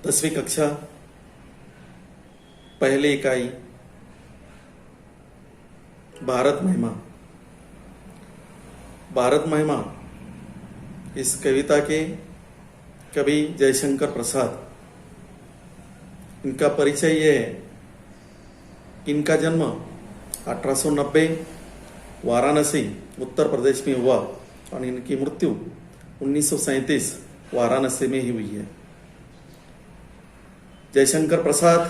10वीं कक्षा पहली इकाई भारत महिमा। भारत महिमा इस कविता के कवि जयशंकर प्रसाद। इनका परिचय ये है कि इनका जन्म 1890 वाराणसी उत्तर प्रदेश में हुआ और इनकी मृत्यु 1937 वाराणसी में ही हुई है। जयशंकर प्रसाद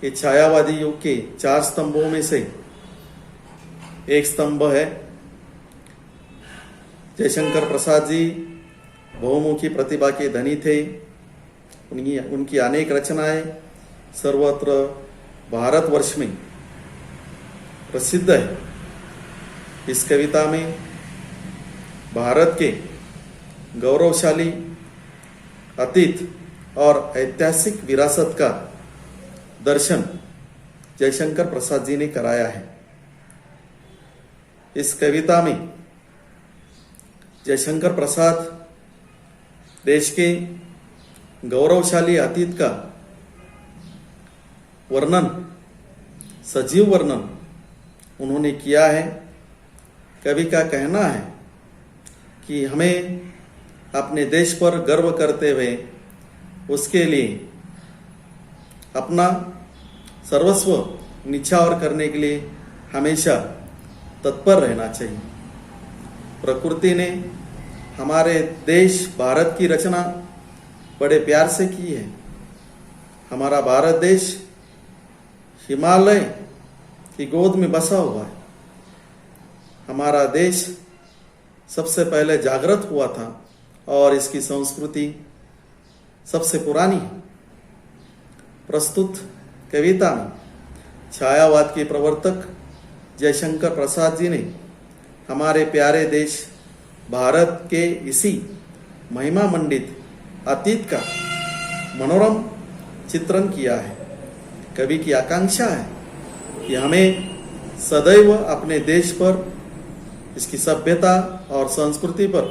ये छायावादी युग के 4 स्तंभों में से एक स्तंभ है। जयशंकर प्रसाद जी बहुमुखी प्रतिभा के धनी थे। उनकी अनेक रचनाएं सर्वत्र भारतवर्ष में प्रसिद्ध है। इस कविता में भारत के गौरवशाली अतीत और ऐतिहासिक विरासत का दर्शन जयशंकर प्रसाद जी ने कराया है। इस कविता में जयशंकर प्रसाद देश के गौरवशाली अतीत का वर्णन, सजीव वर्णन उन्होंने किया है। कवि का कहना है कि हमें अपने देश पर गर्व करते हुए उसके लिए अपना सर्वस्व निछावर करने के लिए हमेशा तत्पर रहना चाहिए। प्रकृति ने हमारे देश भारत की रचना बड़े प्यार से की है। हमारा भारत देश हिमालय की गोद में बसा हुआ है। हमारा देश सबसे पहले जागृत हुआ था और इसकी संस्कृति सबसे पुरानी है। प्रस्तुत कविता में छायावाद के प्रवर्तक जयशंकर प्रसाद जी ने हमारे प्यारे देश भारत के इसी महिमा मंडित अतीत का मनोरम चित्रण किया है। कवि की आकांक्षा है कि हमें सदैव अपने देश पर, इसकी सभ्यता और संस्कृति पर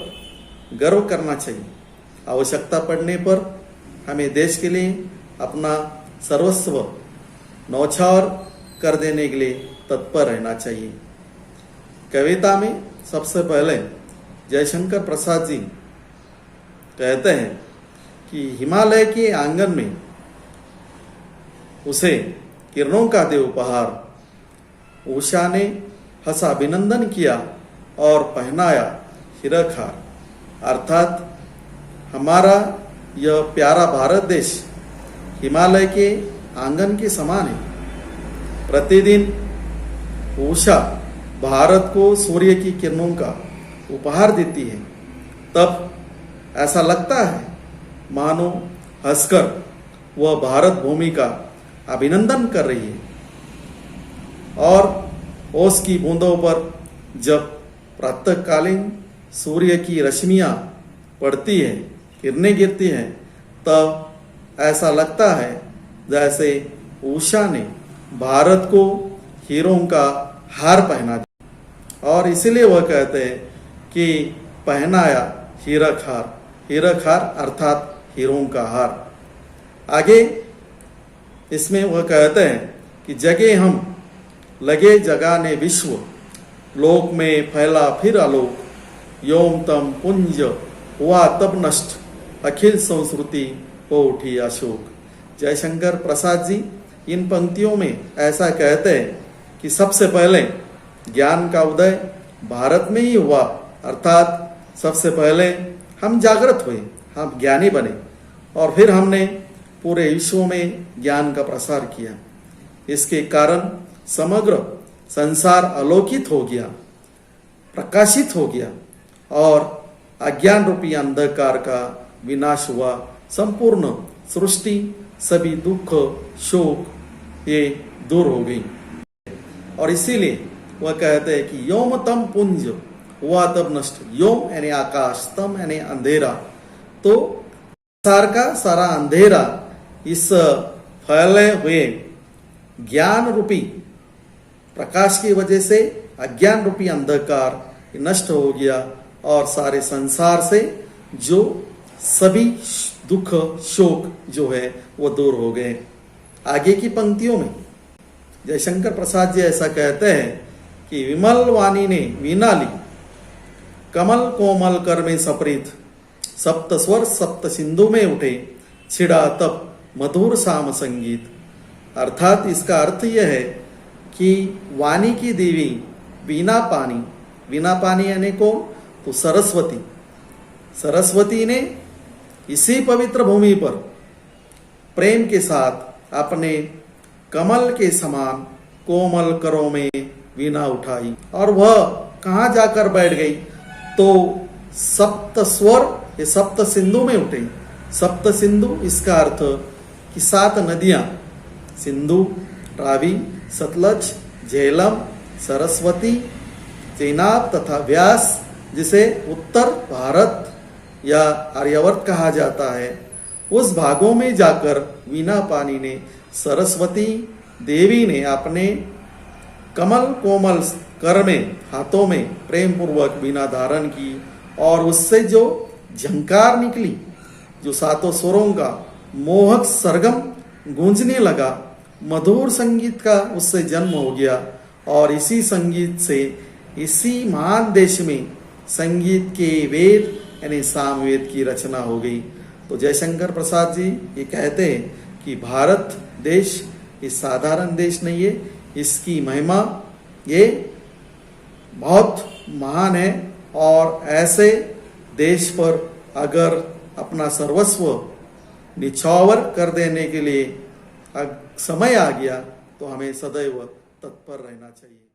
गर्व करना चाहिए। आवश्यकता पड़ने पर हमें देश के लिए अपना सर्वस्व न्यौछावर कर देने के लिए तत्पर रहना चाहिए। कविता में सबसे पहले जयशंकर प्रसाद जी कहते हैं कि हिमालय के आंगन में उसे किरणों का दे उपहार। उषा ने हंसा अभिनंदन किया और पहनाया हीरक हार। अर्थात हमारा यह प्यारा भारत देश हिमालय के आंगन के समान है। प्रतिदिन उषा भारत को सूर्य की किरणों का उपहार देती है। तब ऐसा लगता है मानो हंसकर वह भारत भूमि का अभिनंदन कर रही है। और ओस की बूंदों पर जब प्रातःकालीन सूर्य की रश्मियां पड़ती है, किरणें गिरती हैं, तब ऐसा लगता है जैसे उषा ने भारत को हीरों का हार पहना दिया। और इसलिए वह कहते हैं कि पहनाया हीरक हार। हीरक हार अर्थात हीरों का हार। आगे इसमें वह कहते हैं कि जगे हम लगे जगाने विश्व, लोक में फैला फिर आलोक, योम तम पुंज हुआ तब नष्ट, अखिल संस्कृति हो उठी अशोक। जयशंकर प्रसाद जी इन पंक्तियों में ऐसा कहते हैं कि सबसे पहले ज्ञान का उदय भारत में ही हुआ। अर्थात सबसे पहले हम जागृत हुए, हम ज्ञानी बने और फिर हमने पूरे विश्व में ज्ञान का प्रसार किया। इसके कारण समग्र संसार आलोकित हो गया, प्रकाशित हो गया और अज्ञान रूपी अंधकार का विनाश हुआ। संपूर्ण सृष्टि, सभी दुख शोक ये दूर हो गई। और इसीलिए वह कहते हैं कि योम तम पुंज हुआ तब नष्ट। योम यानी आकाश, तम यानी अंधेरा। तो संसार का सारा अंधेरा इस फैले हुए ज्ञान रूपी प्रकाश की वजह से अज्ञान रूपी अंधकार नष्ट हो गया और सारे संसार से जो सभी दुख शोक जो है वो दूर हो गए। आगे की पंक्तियों में जयशंकर प्रसाद जी ऐसा कहते हैं कि विमल वाणी ने वीणा ली, कमल कोमल कर में सप्रीत, सप्त स्वर सप्त सिंधु में उठे, छिड़ा तब मधुर साम संगीत। अर्थात इसका अर्थ यह है कि वाणी की देवी वीणा पानी यानी कौन, तो सरस्वती। सरस्वती ने इसी पवित्र भूमि पर प्रेम के साथ अपने कमल के समान कोमल करों में वीणा उठाई और वह कहाँ जाकर बैठ गई, तो सप्त स्वर ये सप्त सिंधु में उठे। सप्त सिंधु इसका अर्थ कि 7 नदियां, सिंधु, रावी, सतलज, झेलम, सरस्वती, चेनाब तथा व्यास, जिसे उत्तर भारत या आर्यावर्त कहा जाता है, उस भागों में जाकर वीणा पानी ने, सरस्वती देवी ने अपने कमल कोमल कर में, हाथों में प्रेम पूर्वक वीणा धारण की और उससे जो झंकार निकली, जो 7 स्वरों का मोहक सरगम गूंजने लगा, मधुर संगीत का उससे जन्म हो गया और इसी संगीत से इसी महान देश में संगीत के वेद यानी सामवेद की रचना हो गई। तो जयशंकर प्रसाद जी ये कहते हैं कि भारत देश ये साधारण देश नहीं है, इसकी महिमा ये बहुत महान है और ऐसे देश पर अगर अपना सर्वस्व निछावर कर देने के लिए समय आ गया तो हमें सदैव तत्पर रहना चाहिए।